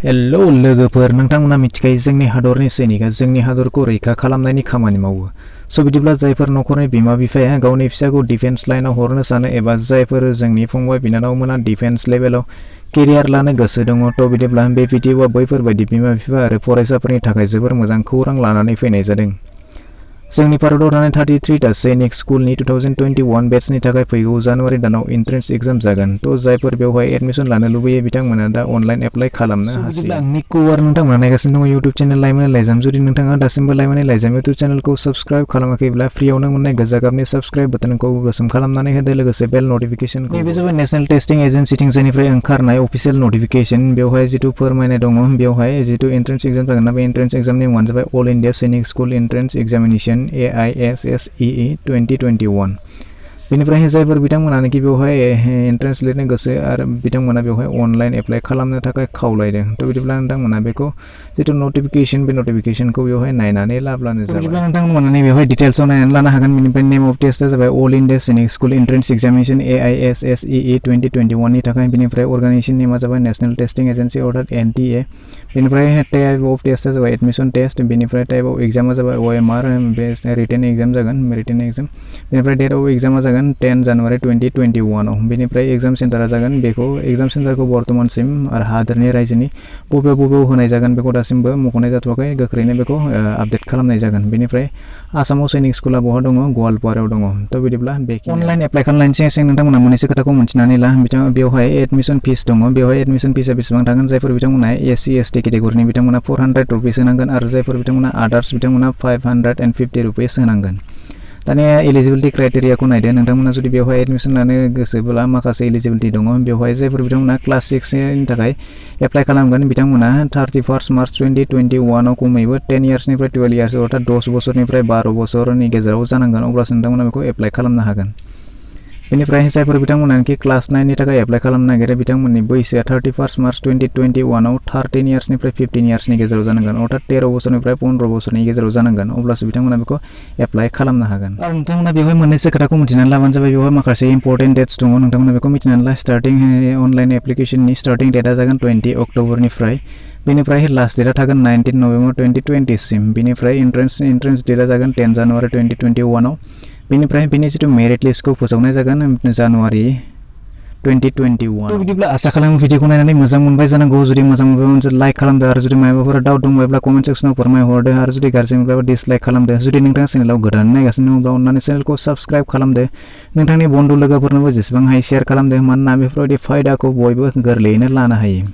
Hello लोगोफोर नोंथांमोना मिथिखायो जोंनि हादरनि सैनिकआ जोंनि हादरखौ रैखा खालामनायनि खामानि मावो। स' बिदिब्ला जायफोर नखरनि बिमा बिफाया गावनि फिसाखौ डिफेन्स लाइनाव हरनो सानो एबा जायफोर जोंनि फंबाय बिनानावमोना डिफेन्स लेभेलाव केरियार लानो गोसो दङ थ' बिदिब्ला बे भिडिअ'आ बैफोरबायदि बिमा बिफा आरो फरायसाफोरनि थाखाय जोबोर मोजां खौरां लानानै फैनाय जादों। जोंनि भारताव थानाय 33 टा सैनिक स्कुलनि 2021 बेट्सनि थाखाय फैगौ जानुवारि दानाव एन्ट्रेन्स एग्जाम जागोन। थ' जायफोर बेवहाय एडमिशन लानो लुबैयो बिथांमोना दा अनलाइन एप्लाइ खालामनो हासै। बिदिब्ला आंनि खौरां नोंथांमोना नायगासिनो दङ इउट्युब चेनेल लाइमोन लाइजाम। जुदि नोंथाङा दासिमबो लाइमोन लाइजाम इउट्युब चेनेलखौ साबस्क्राइब खालामाखैब्ला फ्रियावनो मोननाय गोजा गाबनि साबस्क्राइब बाटनखौ गोसोम खालामनानै होदो, लोगोसे बेल नटिफिकेशनखौ। नैबे जाबाय नेशनेल टेस्टिं एजेन्सिथिंजायनिफ्राय ओंखारनाय अफिसियेल नटिफिकेशन। बेवहाय जिथु फोरमायनाय दङ बेवहाय जिथु एन्ट्रेन्स एग्जाम जागोन ना बे एन्ट्रेन्स एग्जामनि मुङानो जाबाय अल इन्डिया सैनिक स्कुल एन्ट्रेन्स एग्जामिनेशन AISSEE 2021। बेनिफ्राय जायफोर बिथांमोनानोखि बेवहाय एन्ट्रेन्स लिरनो गोसो आरो बिथांमोना बेवहाय अनलाइन एप्लाइ खालामनो थाखाय खावलायदों। थ' बिदिब्ला नोंथांमोना बेखौ जिथु नटिफिकेशन बे नटिफिकेशनखौ बेवहाय नायनानै लाब्लानो जाबाय। बिदिब्ला नोंथांमोना बेवहाय डिटेल्सआव नायनानै लानो हागोन। बेनिफ्राय नेम अफ टेस्टआ जाबाय अल इन्डिया सैनिक स्कुल एन्ट्रेन्स एग्जामिनेशन AISSEE 2021 नि थाखाय। बेनिफ्राय अर्गानाइजेशन नेमा जाबाय नेशनेल टेस्टिं एजेन्सि अर्थात NTA। बेनिफ्राय टाइप अफ टेस्टआ जाबाय एडमिशन टेस्ट। बेनिफ्राय टाइप अफ एग्जामा जाबाय OMR बे रिटेन एग्जाम जागोन रिटेन एग्जाम। बेनिफ्राय डेट अफ एग्जामा जागोन 10 जानुवारि 2021 आव। बेनिफ्राय एग्जाम सेन्टारा जागोन बेखौ एग्जाम सेन्टारखौ बर्थमानसिम आरो हादोरनि रायजोनि बबेयाव होनाय जागोन बेखौ दासिमबो मख'नाय जाथ'वाखै। गोख्रैनो बेखौ आपडेट खालामनाय जागोन। बेनिफ्राय आसामाव सैनिक स्कुला बहा दङ? गवालपारायाव दङ। थ' बिदिब्ला बे अनलाइन एप्लाइ खालामनायनि सिगां नोंथांमोना मोननैसो खोथाखौ मिन्थिनानै ला। बेवहाय एडमिशन फिस दङ। बेवहाय एडमिशन फिसआ बेसेबां थागोन? जायफोर बिथांमोना SC ST केटेगरिनि बिथांमोना 400 रुपिस होनांगोन आरो जायफोर बिथांमोना आदार्स बिथांमोना 550 रुपिस होनांगोन। दानिया एलिजिबिलिटि क्राइटेरियाखौ नायदो। नोंथांमोना जुदि बेवहाय एडमिशन लानो गोसोब्ला माखासे एलिजिबिलिटि दङ। बेवहाय जायफोर बिथांमोना क्लास 6नि थाखाय एप्लाइ खालामगोन बिथांमोना 31 मार्च 2021 आव खमैबो 10 इयार्सनिफ्राय 12 इयार्स अर्थात 10 बोसोरनिफ्राय 12 बोसोरनि गेजेराव जानांगोन, अब्लासो नोंथांमोना बेखौ एप्लाइ खालामनो हागोन। बेनिफ्राय जायफोर बिथांमोनानोखि क्लास 9नि थाखाय एप्लाइ खालामनो नागिरो बिथांमोननि बैसोआ 31 मार्च 2021 आव 13 इयार्सनिफ्राय 15 इयार्सनि गेजेराव जानांगोन, अर्थात 13 बोसोरनिफ्राय 15 बोसोरनि गेजेराव जानांगोन, अब्लासो बिथांमोना बेखौ एप्लाइ खालामनो हागोन। आरो नोंथांमोना बेवहाय मोननैसो खोथाखौ मिथिनानै लाबानो जाबाय। बेवहाय माखासे इम्पर्टेन्ट डेट्स दङ, नोंथांमोना बेखौ मिथिनानै ला। स्टार्टिं अनलाइन एप्लिकेशननि स्टार्टिं डेटआ जागोन 20 अक्ट'बरनिफ्राय। बेनिफ्राय लास्ट डेटआ थागोन 19 नभेम्बर 2020 सिम। बेनिफ्राय एन्ट्रेन्स डेटआ जागोन 10 जानुवारि 2021 आव। बेनिफ्राय बेनि जिथु मेरिट लिस्टखौ फोसावनाय जागोन जानुवारि 2021। बिदिब्ला आसा खालामो भिडिअखौ नायनानै मोजां मोनबाय जानांगौ। जुदि मोजां मोनबाय मोनसे लाइक खालामदो आरो जुदि माबाफोर डाउट दंबायब्ला कमेन्ट सेक्सनाव फोरमायहरदो आरो जुदि गाज्रि मोनब्लाबो डिसलाइक खालामदो। जुदि नोंथाङा चेनेलाव गोदान नायगासिनो दङब्ला अननानै चेनेलखौ साबस्क्राइब खालामदो। नोंथांनि बन्धु लोगोफोरनोबो जेसेबां हायो शेयार खालामदो, मानोना बेफोरबायदि फायदाखौ बयबो गोरलैयैनो लानो हायो।